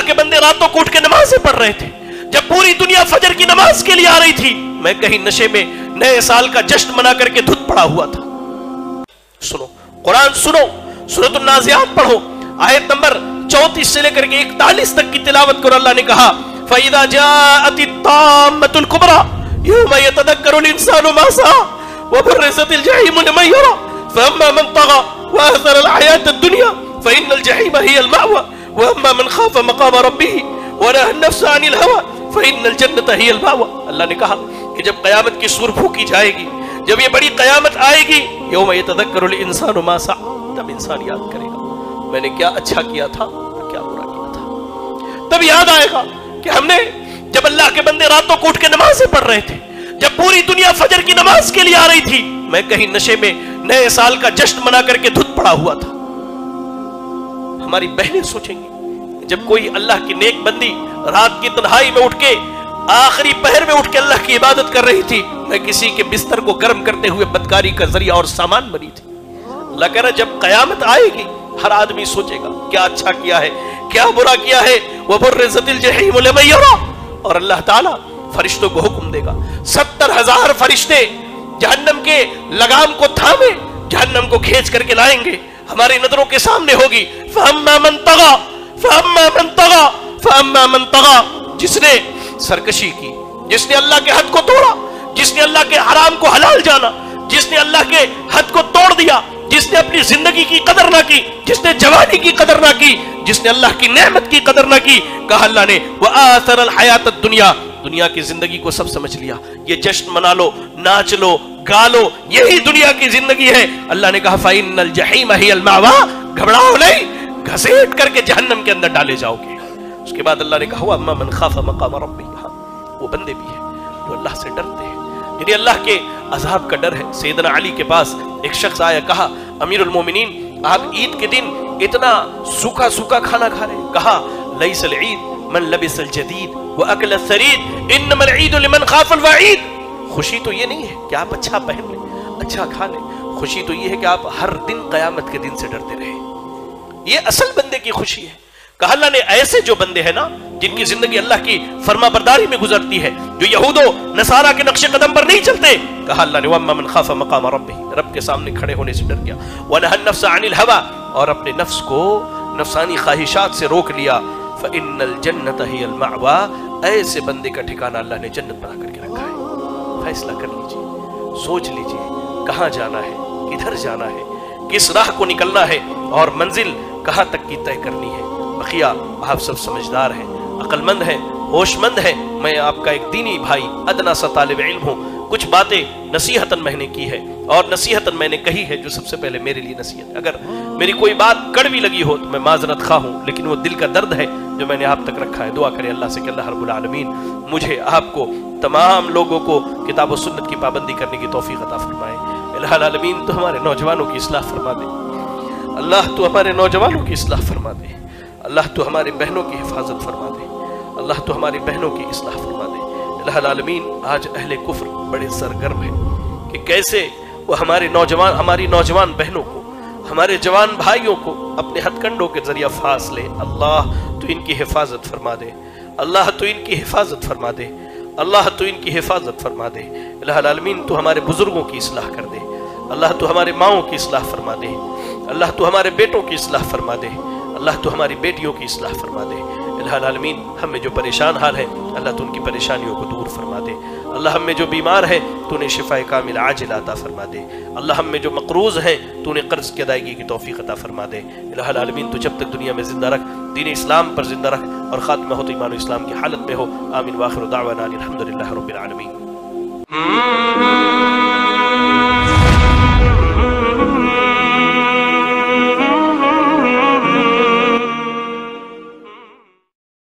के बंदे रातों को उठ के नमाजें पढ़ रहे थे, जब पूरी दुनिया फजर की नमाज के लिए आ रही थी, मैं कहीं नशे में नए साल का जश्न मना करके धुत पड़ा हुआ था। सुनो कुरान, सुनो सूरह नाज़ियात पढ़ो, आयत नंबर 34 से लेकर के 41 तक की तिलावत करो। अल्लाह ने कहा फ़इज़ा जाअतित ताम्मतुल कुबरा यौमा यतज़क्करुल इंसानु मा सअ व बुर्रिज़तिल जहीम लिमन यरा फ़अम्मा मन तग़ा व आथरल हयातद दुनिया फ़इन्नल जहीम हियल मअवा व अम्मा मन ख़ाफ़ मक़ाम रब्बिही व नहा नफ्स अनिल हवा फ़इन्नल जन्नत हियल मअवा। अल्लाह ने कहा कि जब क़यामत की सूर फूंकी जाएगी, जब ये बड़ी क़यामत आएगी, यौमा यतज़क्करुल इंसानु मा सअ, तब इंसान याद करेगा मैंने क्या अच्छा किया था और क्या बुरा किया था। तब याद आएगा कि हमने जब अल्लाह के बंदे रातों को उठ के नमाजें पढ़ रहे थे, जब पूरी दुनिया फजर की नमाज के लिए आ रही थी, मैं कहीं नशे में नए साल का जश्न मना करके धुत पड़ा हुआ था। हमारी बहनें सोचेंगी जब कोई अल्लाह की नेक बंदी रात की तन्हाई में उठ के आखिरी पहर में उठ के अल्लाह की इबादत कर रही थी, मैं किसी के बिस्तर को गर्म करते हुए बदकारी का जरिया और सामान बनी थी। अल्लाह कह रहा जब कयामत आएगी हर आदमी सोचेगा क्या अच्छा किया है क्या बुरा किया है। वह बुर्रिज़तिल जहीम लिमन यरा, और अल्लाह ताला फरिश्तों को हुक्म देगा, 70,000 फरिश्ते जहन्नम के लगाम को थामे जहन्नम को खींच करके लाएंगे, हमारी नजरों के सामने होगी। फ़अम्मा मन तग़ा फ़अम्मा मन तग़ा फ़अम्मा मन तग़ा, जिसने सरकशी की, जिसने अल्लाह के हद को तोड़ा, जिसने अल्लाह के हराम को हलाल जाना, जिसने अल्लाह के हद को तोड़ दिया, जिसने अपनी जिंदगी की कदर ना की, जिसने जवानी की कदर ना की, जिसने अल्लाह की नेमत की कदर ना की। कहा अल्लाह ने व आथरल हयातद दुनिया, दुनिया की जिंदगी को सब समझ लिया, ये जश्न मना लो, नाच लो, गा लो, यही दुनिया की जिंदगी है। अल्लाह ने कहा फ़इन्नल जहीम हियल मअवा, घबराओ नहीं, घसीट करके जहन्नम के अंदर डाले जाओगे। उसके बाद अल्लाह ने कहा अम्मा मन खाफ़ मक़ाम रब्बिही, वो बंदे भी हैं जो अल्लाह से डरते हैं, जिन्हें अल्लाह के अजाब का डर है। सैयदना अली के पास एक शख्स आया, कहा अमीरुल मोमिनीन आप ईद के दिन इतना सूखा सूखा खाना खा रहे। कहा लैसल ईद मन लबिसल जदीद व अकल सरीद इन्नमल ईद लिमन खाफल वईद। खुशी तो ये नहीं है कि आप अच्छा पहन लें, अच्छा खा लें, खुशी तो ये है कि आप हर दिन कयामत के दिन से डरते रहे। ये असल बंदे की खुशी है। कहा अल्लाह ने ऐसे जो बंदे हैं ना जिनकी जिंदगी अल्लाह की फरमाबरदारी में गुजरती है, जो यहूदो नसारा के नक्शे कदम पर नहीं चलते, कहा अल्लाह ने वम्मा मन खाफा मकाम रब्बिही, रब के सामने खड़े होने से डर गया, व नहा नफ्स अनिल हवा, और अपने नफ्स को नफसानी ख्वाहिशात से रोक लिया, फ़इन्नल जन्नत हियल मअवा, ऐसे बंदे का ठिकाना अल्लाह ने जन्नत बना करके रखा है। फैसला कर लीजिए, सोच लीजिए कहाँ जाना है, किधर जाना है, किस राह को निकलना है और मंजिल कहाँ तक की तय करनी है। बखिया आप सब समझदार हैं, अक्लमंद हैं, होशमंद हैं। मैं आपका एक दीनी भाई अदना सा तालिब इल्म हूँ। कुछ बातें नसीहतन मैंने की है और नसीहतन मैंने कही है जो सबसे पहले मेरे लिए नसीहत है। अगर मेरी कोई बात कड़वी लगी हो तो मैं माजरत खा हूँ, लेकिन वो दिल का दर्द है जो मैंने आप तक रखा है। दुआ करें अल्लाह से कि अल्लाह रब्बुल आलमीन मुझे आपको तमाम लोगों को किताब और सुन्नत की पाबंदी करने की तौफीक अता फरमाए। इलाहुल आलमीन तो हमारे नौजवानों की इस्लाह फरमा दे, अल्लाह तो हमारे नौजवानों की इस्लाह फरमा दे, अल्लाह तो हमारे बहनों की हिफाजत फरमा दे, अल्लाह तो हमारी बहनों की इस्लाह फरमा दे। इलाहुल आलमीन आज अहले कुफ्र बड़े सरगर्म हैं कि कैसे वो हमारी नौजवान बहनों को, हमारे जवान भाइयों को अपने हथकंडों के जरिए फांस ले। अल्लाह तो इनकी हिफाजत फरमा दे, अल्लाह तो इनकी हिफाजत फरमा दे, अल्लाह तो इनकी हिफाजत फरमा दे। इलाहुल आलमीन तो हमारे बुजुर्गों की इस्लाह कर दे, अल्लाह तो हमारे माओं की इस्लाह फरमा दे, अल्लाह तो हमारे बेटों की इस्लाह फरमा दे, अल्लाह तो हमारी बेटियों की इस्लाह फरमा दे। इलाहुल आलमीन हमें जो परेशान हाल है अल्लाह तो उनकी परेशानियों को दूर फरमा दे। अल्लाह हमें जो बीमार है तो उन्हें शिफाए कामिल आजिल अता फरमा दे। अल्लाह हमें जो मकरूज हैं तो उन्हें कर्ज की अदायगी की तौफीक अता फरमा दे। इलाहुल आलमीन तो जब तक दुनिया में जिंदा रख, दीन इस्लाम पर जिंदा रख और खात्मा हो तो ईमान और इस्लाम की हालत में हो। आमीन। वाखिर दावाना अनिल हम्दुलिल्लाहि रब्बिल आलमीन।